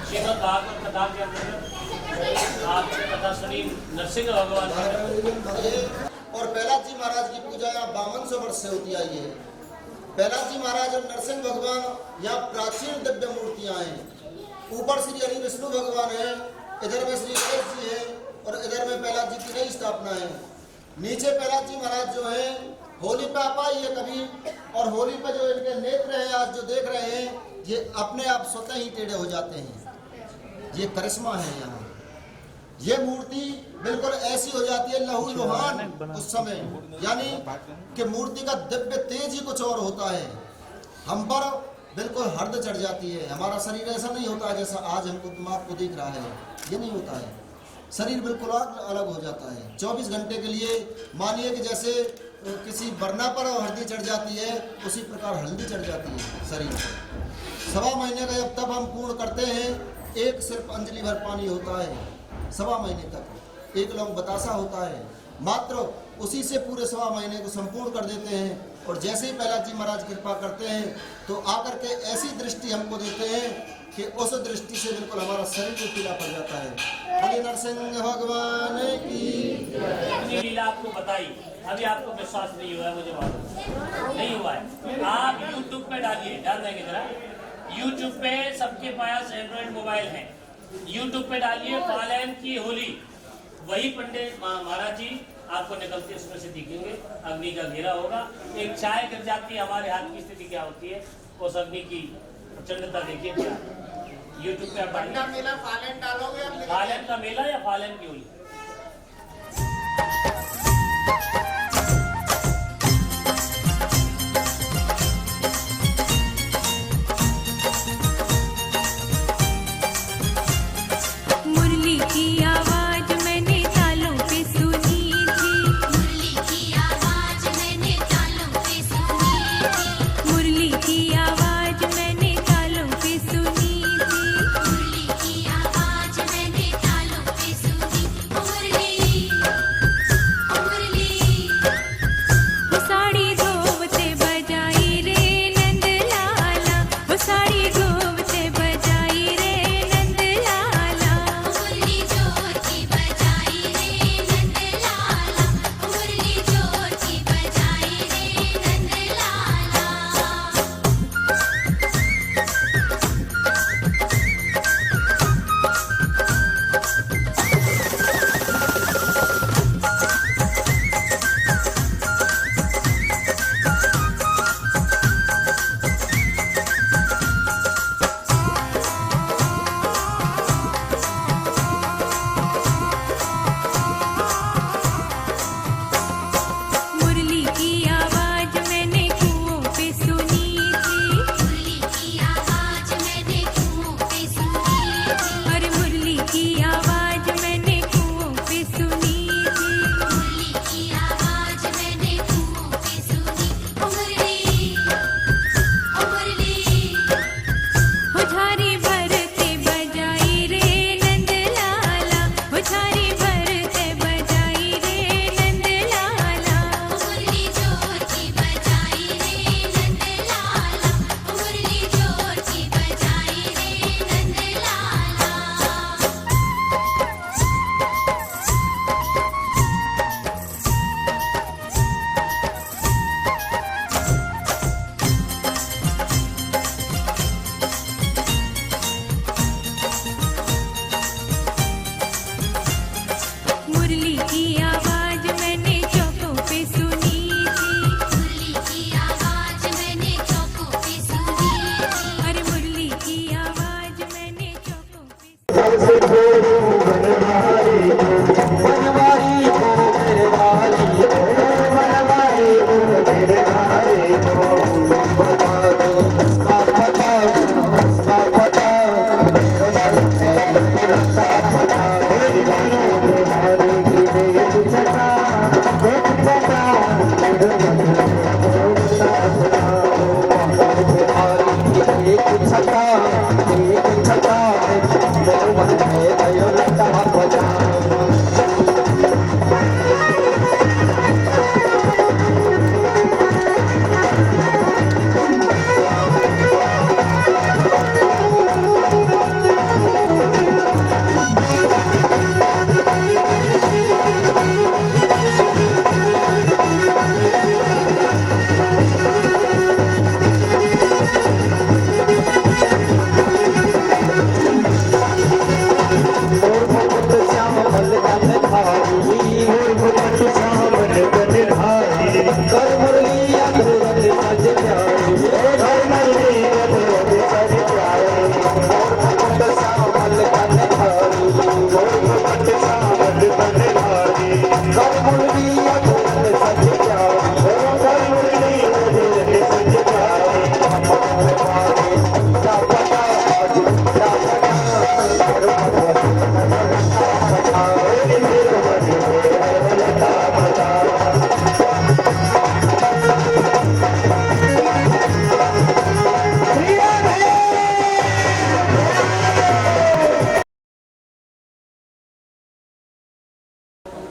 श्रीमद् भागवत कथा के अंतर्गत आपने कथा सुनी नरसिंह भगवान और प्रहलाद जी महाराज की पूजा यहाँ 5200 वर्ष से होती आई है। प्रहलाद जी महाराज और नरसिंह भगवान यहाँ प्राचीन दिव्य मूर्तियां हैं। ऊपर श्री हरि विष्णु भगवान है, इधर में श्री गणेश जी है और इधर में प्रहलाद जी की नई स्थापना है। नीचे प्रहलाद जी महाराज जो है होली पे आप आइए कभी, और होली पे जो इनके नेत्र हैं आज जो देख रहे हैं, ये अपने आप स्वतः ही टेढ़े हो जाते हैं। ये करिश्मा है यहाँ। ये मूर्ति बिल्कुल ऐसी हो जाती है लहू लुहान उस समय, यानी कि मूर्ति का दिव्य तेज ही कुछ और होता है। हम पर बिल्कुल हर्द चढ़ जाती है। हमारा शरीर ऐसा नहीं होता है जैसा आज हमको आपको दिख रहा है, ये नहीं होता है। शरीर बिल्कुल अलग हो जाता है। 24 घंटे के लिए मानिए कि जैसे किसी बरना पर हल्दी चढ़ जाती है, उसी प्रकार हल्दी चढ़ जाती है शरीर पर। 1.25 महीने का जब तब हम पूर्ण करते हैं, एक सिर्फ अंजलि भर पानी होता है 1.25 महीने तक। 1 लौंग बतासा होता है, मात्र उसी से पूरे 1.25 महीने को संपूर्ण कर देते हैं। और जैसे ही प्रहलाद जी महाराज कृपा करते हैं तो आकर के ऐसी दृष्टि हमको देते हैं कि उस दृष्टि से बिल्कुल हमारा शरीर को पीला पड़ जाता है। बोले नरसिंह भगवान की। अपनी लीला आपको बताई, अभी आपको विश्वास नहीं हुआ है, मुझे मालूम नहीं हुआ है। आप YouTube पे डालिए, ध्यान देंगे जरा, YouTube पे सबके पास एंड्रॉइड मोबाइल है, YouTube पे डालिए पालन की होली, वही पंडित महाराज जी आपको निकलते उसमें से दिखेंगे। अग्नि का घेरा होगा, एक चाय गिर जाती है, हमारे हाथ की स्थिति क्या होती है, उस अग्नि की प्रचंडता देखिए क्या। YouTube पे आप मेला फालन डालोगे, फालन का मेला या फालन की होली। मुरली की आवाज मैंने तालों पे सुनी थी, मुरली की आवाज मैंने तालों पे सुनी थी, मुरली की आवाज मैंने तालों पे सुनी थी, मुरली की आवाज मैंने तालों पे सुनी। मुरली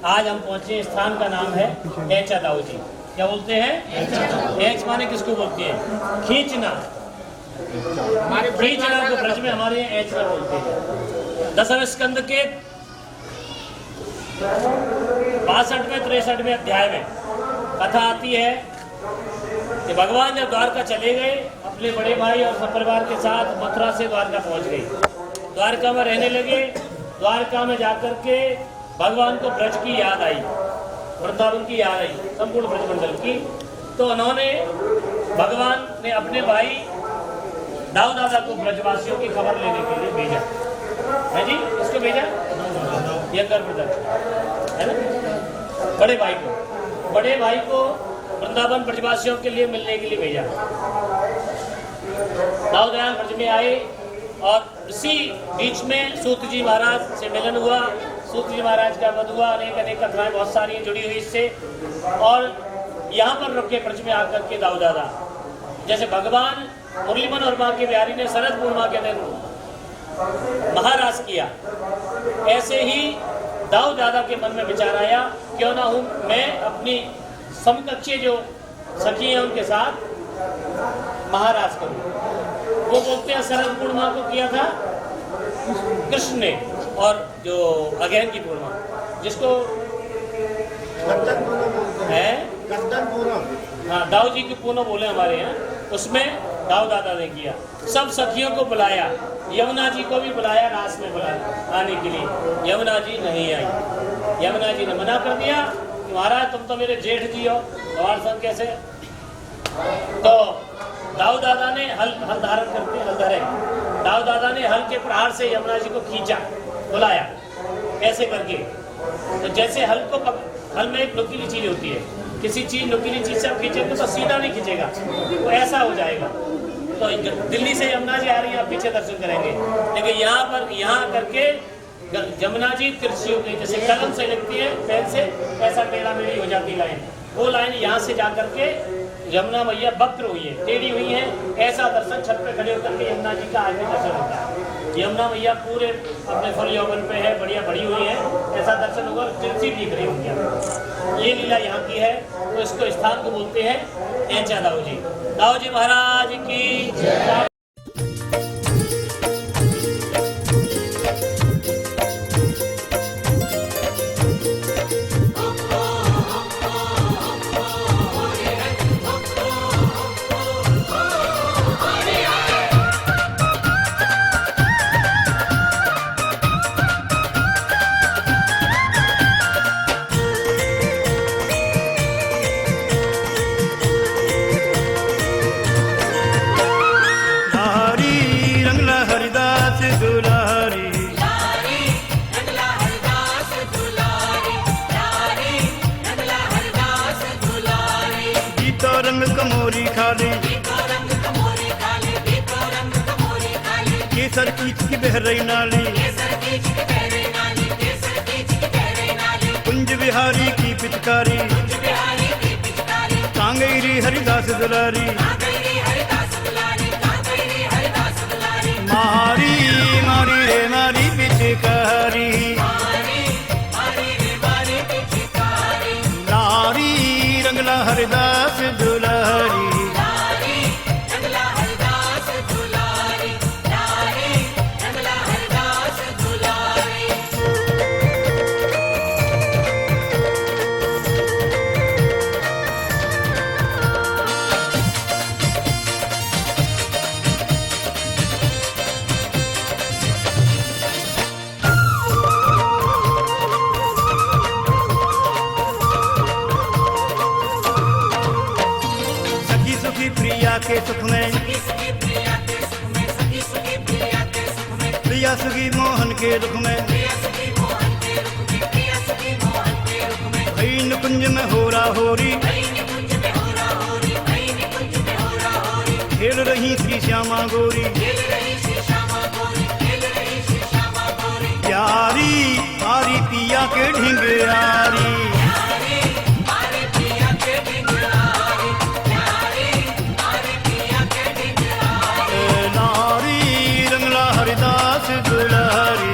आज हम पहुंचे, स्थान का नाम है एचा दाऊ जी। क्या बोलते हैं? एच माने किसको बोलते हैं? खींचना। खींचना को ब्रज में हमारे यहाँ एचना बोलते हैं। 10वें स्कंद के 62वें 63वें अध्याय में कथा आती है कि भगवान जब द्वारका चले गए, अपने बड़े भाई और सपरिवार के साथ मथुरा से द्वारका पहुंच गए। द्वारका में रहने लगे। द्वारका में जाकर के भगवान को ब्रज की याद आई, वृंदावन की याद आई, संपूर्ण ब्रजमंडल की। तो उन्होंने, भगवान ने अपने भाई दाऊ दादा को ब्रजवासियों की खबर लेने के लिए भेजा है जी। इसको भेजा यंगर ब्रदर है ना, बड़े भाई को वृंदावन ब्रजवासियों के लिए मिलने के लिए भेजा। दाऊ दयाल ब्रज में आए और इसी बीच में सूत जी महाराज से मिलन हुआ। सूत जी महाराज का वध हुआ। अनेक कथाएं बहुत सारी जुड़ी हुई इससे। और यहाँ पर रुके ब्रज में आकर के दाऊ दादा, जैसे भगवान मुरलीमन और माँ के बिहारी ने शरद पूर्णिमा के दिन महाराज किया, ऐसे ही दाऊ दादा के मन में विचार आया, क्यों ना हूँ मैं अपनी समकक्षी जो सखी हैं उनके साथ महाराज करूँ। वो बोलते हैं शरद पूर्णिमा को किया था कृष्ण ने, और जो अगहन की पूर्णिमा जिसको है हाँ दाऊ जी की पूर्णिमा बोले हमारे यहाँ, उसमें दाऊ दादा ने किया। सब सखियों को बुलाया, यमुना जी को भी बुलाया, रास में बुलाया आने के लिए। यमुना जी नहीं आई। यमुना जी ने मना कर दिया कि महाराज तुम तो मेरे जेठ जी हो, तुम्हारे संग कैसे। तो दाऊ दादा ने हल धारण करके हल धरे। दाऊ दादा ने हल के प्रहार से यमुना जी को खींचा, बुलाया ऐसे करके। तो जैसे हल में एक नुकीली चीज होती है, किसी चीज नुकीली चीज से आप खींचेंगे तो सीधा नहीं खींचेगा, वो ऐसा हो जाएगा। तो दिल्ली से यमुना जी आ रही है, आप पीछे दर्शन करेंगे, लेकिन यहाँ करके यमुना जी तिरछी हो गई, जैसे कलम से लगती है पेन से, ऐसा टेढ़ा मेढ़ी हो जाती लाइन। वो लाइन यहाँ से जा करके यमुना मैया वक्र हुई है, टेढ़ी हुई है। ऐसा दर्शन छत पे खड़े होकर के यमुना जी का आज भी दर्शन होता है। यमुना मैया पूरे अपने फल यौवन पे है, बढ़िया बड़ी हुई है, ऐसा दर्शन होगा, तिरछी दिख रही होंगी। ये लीला यहाँ की है। तो इसको स्थान को बोलते हैं एचा दाऊ जी। दाऊ जी महाराज की जय। रंग कमोरी खाले, केसर कीच की बह रही नाली, कुंज बिहारी की पिचकारी, कांगेरी हरिदास दुलारी, मारी मारी रे मारी पिचकारी, नारी रंगला हरिदास दुलारी। प्रिया के सुख में, प्रिया सुखी मोहन के दुख में, भई कुंज में होरा होरी, खेल रही श्री श्यामा गोरी, प्यारी आरी पिया के ढिंगयारी, हरिदास दुलारी,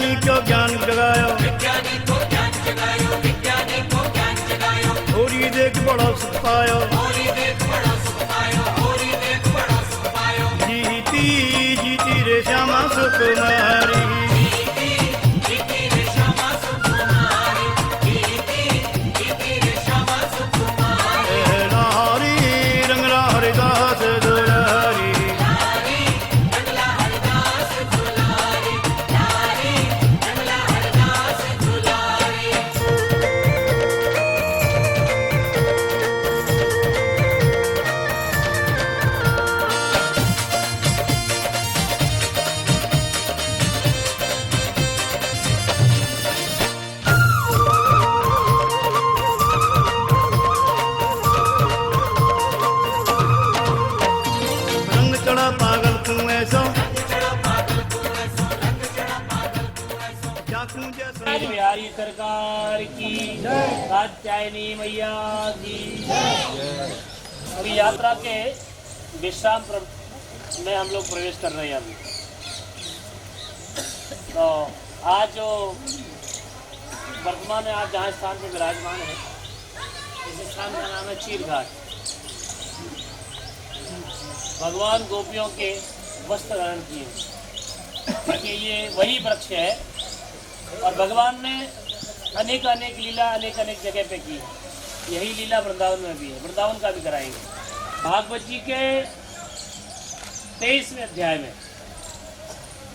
विज्ञानी क्यों ज्ञान जगायो होरी देख बड़ा सुख पायो जीती जीती रे श्यामा सुकुमारी पागल तू ऐसो बिहारी सरकार की कात्यायनी मैया की। अभी यात्रा के विश्राम में हम लोग प्रवेश कर रहे हैं अभी। तो आज जो वर्तमान में आप जहाँ स्थान पे विराजमान है इस स्थान का नाम है चीर घाट। भगवान गोपियों के वस्त्र ग्रहण किए क्योंकि ये वही वृक्ष है और भगवान ने अनेक अनेक लीला अनेक अनेक जगह पे की है। यही लीला वृंदावन में भी है, वृंदावन का भी कराएंगे। भागवत जी के 23वें अध्याय में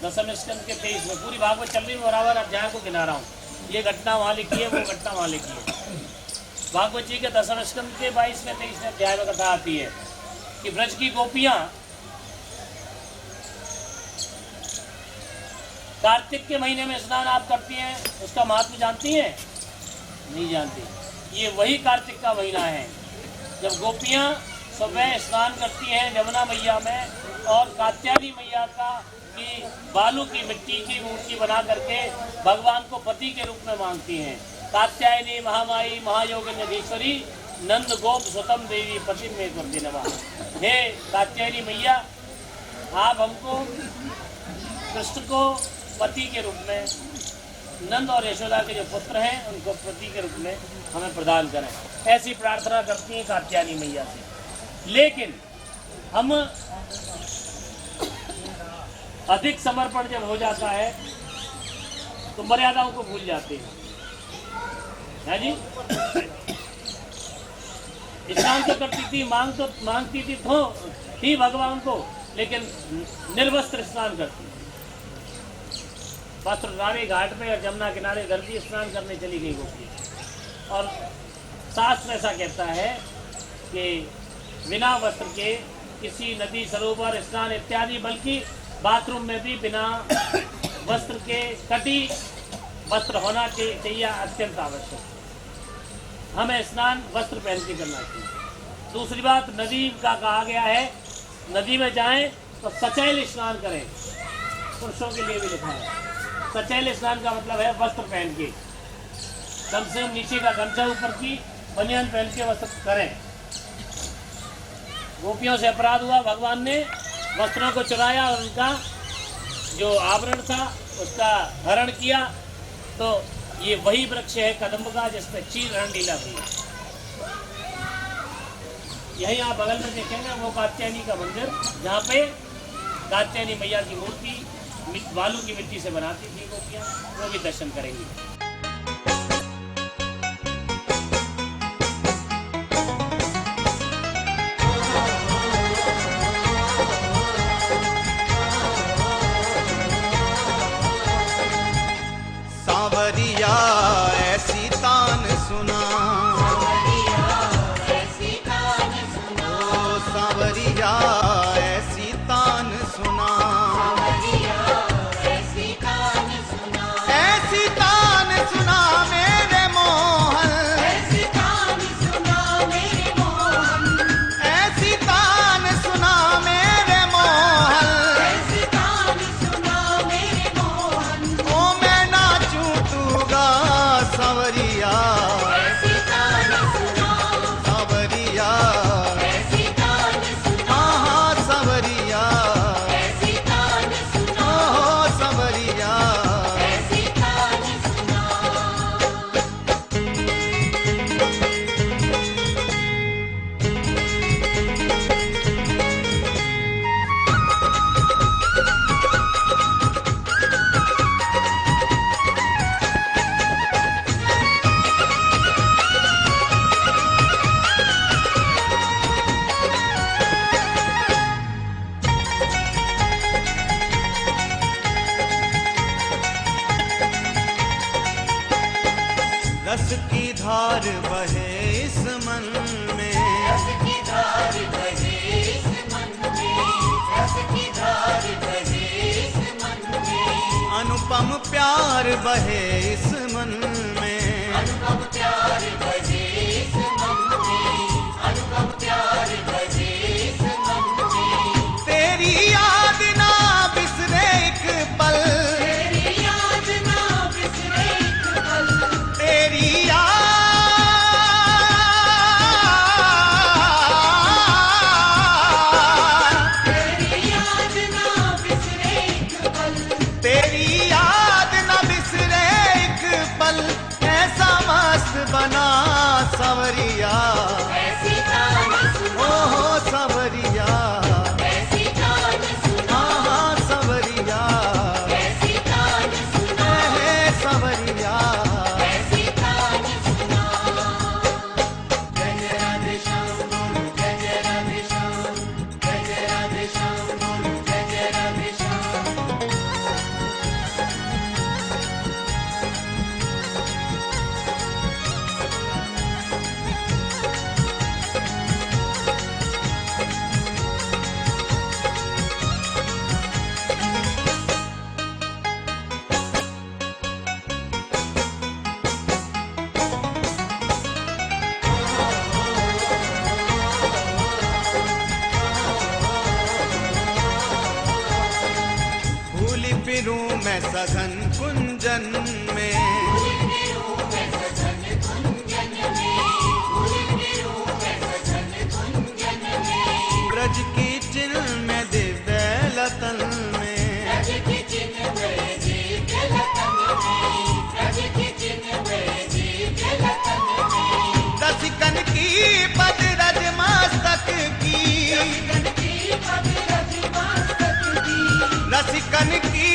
दशम स्कंद के 23 में पूरी भागवत चल रही है, बराबर अध्याय को गिना रहा हूँ। ये घटना वहाँ लिखी है, वो घटना वहाँ लिखी है। भागवत जी के दशम स्कंद के 22वें 23वें अध्याय में कथा आती है कि ब्रज की गोपियां कार्तिक के महीने में स्नान आप करती हैं, उसका महत्व जानती हैं? नहीं जानती। ये वही कार्तिक का महीना है जब गोपियां सुबह स्नान करती हैं यमुना मैया में और कात्यायनी मैया का की बालू की मिट्टी की मूर्ति बना करके भगवान को पति के रूप में मांगती हैं। कात्यायनी महामाई महायोगिनीश्वरी नंद गोप सुतम देवी पति में नवा। हे कात्यायनी मैया, आप हमको कृष्ण को पति के रूप में, नंद और यशोदा के जो पुत्र हैं उनको पति के रूप में हमें प्रदान करें। ऐसी प्रार्थना करती हैं कात्यायनी मैया से। लेकिन हम अधिक समर्पण जब हो जाता है तो मर्यादाओं को भूल जाते हैं, है जी। स्नान तो करती थी, मांगती थी भगवान को, लेकिन निर्वस्त्र स्नान करती। वस्त्र रावी घाट पे और जमुना किनारे धरती स्नान करने चली गई गोपी। और शास्त्र ऐसा कहता है कि बिना वस्त्र के किसी नदी सरोवर स्नान इत्यादि, बल्कि बाथरूम में भी बिना वस्त्र के कटी वस्त्र होना चाहिए, अत्यंत आवश्यक। हमें स्नान वस्त्र पहन के करना चाहिए। दूसरी बात, नदी का कहा गया है नदी में जाएं तो सचैल स्नान करें। पुरुषों के लिए भी लिखा है। सचैल स्नान का मतलब है वस्त्र पहन के, कम से कम नीचे का गमछा ऊपर की बनियान पहन के वस्त्र करें। गोपियों से अपराध हुआ, भगवान ने वस्त्रों को चुराया और उनका जो आभरण था उसका हरण किया। तो ये वही वृक्ष है कदम्ब का जिसमें चीर हरण लीला हुई। यही आप बगल में देखेंगे वो कात्यायनी का मंदिर, जहाँ पे कात्यायनी मैया की मूर्ति बालू की मिट्टी से बनाती थी गोपियाँ, वो भी दर्शन करेंगे। सांवरिया ऐसी तान सुना, ओ सांवरिया ऐसी तान सुना, ऐसी तान सुना मेरे मोहन, ऐसी तान सुना मेरे मोहन, ऐसी तान सुना मेरे मोहन, ऐसी तान सुना मेरे मोहन। ओ मैं नाचूं तू गा की धार बहे इस मन में, रस की धार बहे इस मन में, रस की धार बहे इस मन में, अनुपम प्यार बहे इस मन में, अनुपम प्यार बहे इस मन में, अनुपम प्यार बहे इस मन में, तेरी याद ना बिसरे एक पल, तेरी याद ना बिसरे एक पल, तेरी याद तेरी याद ना बिसरे एक पल, तेरी याद न बिसरे एक पल, ऐसा मस्त बना सवरिया, ऐसी तान सुना, ओहो सवरिया, ऐसी तान सुना, हाँ सवरिया, ऐसी तान सुना, है सवरिया। ऐसी तान सुना। जय जय राधे श्याम बोलो, जय जय राधे श्याम, जय जय राधे श्याम बोलो, जय जय राधे श्याम। भूली फिरूं मैं सघन कुंजन में, ब्रज की चिल में दिव्य लतन में, रसिकन की बदरज मस्तक की, रसिकन की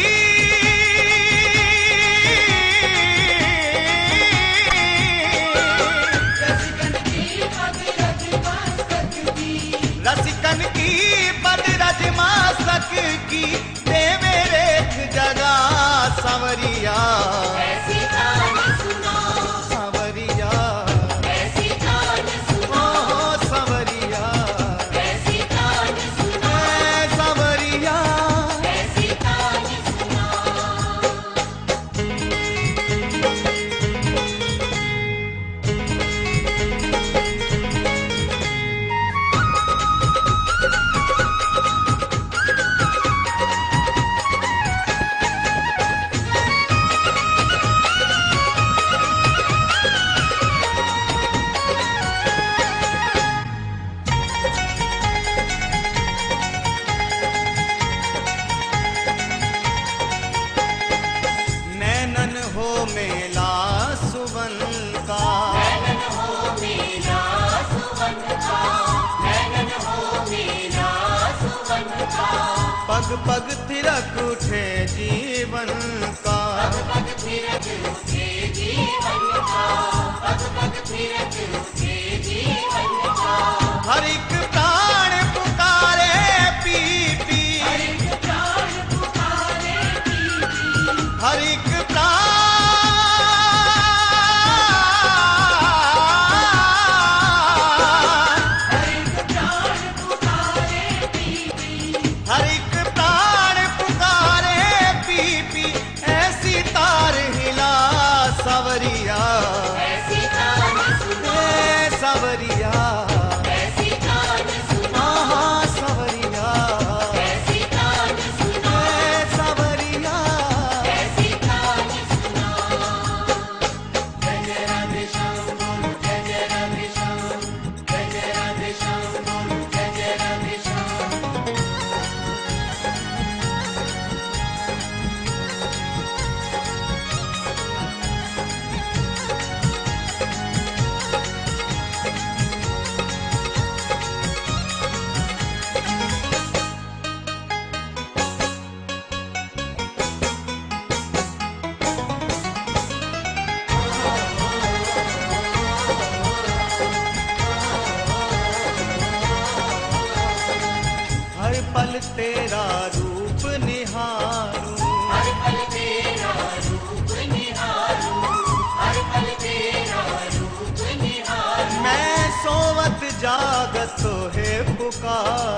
रसिकन की बदरज मस्तक की, देवे रेख जगा सवरिया, ऐसी तान सुना, सवरिया, ऐसी तान सुना, ओहो सवरिया, ऐसी तान सुना, ऐ सवरिया। ऐसी तान सुना। नैनन हो मेला सुवन का, नैनन हो मेरा सुवन का, नैनन हो मेरा सुवन का, पग पग थिरक उठे जीवन का, पग फिरत उठे जीवन का, पग फिरत उठे जीवन का, हर एक प्राण पुकारे पी पी, एक प्राण पुकारे पीती, हर एक एक प्राण पुकारे पीती, हर एक प्राण पुकारे पी पी, ऐसी तार हिला सवरिया, ऐसी तान सुना, ए सवरिया, ऐसी तान सुना, हाँ सवरिया, ऐसी तान सुना, ए सवरिया। ऐसी तान पार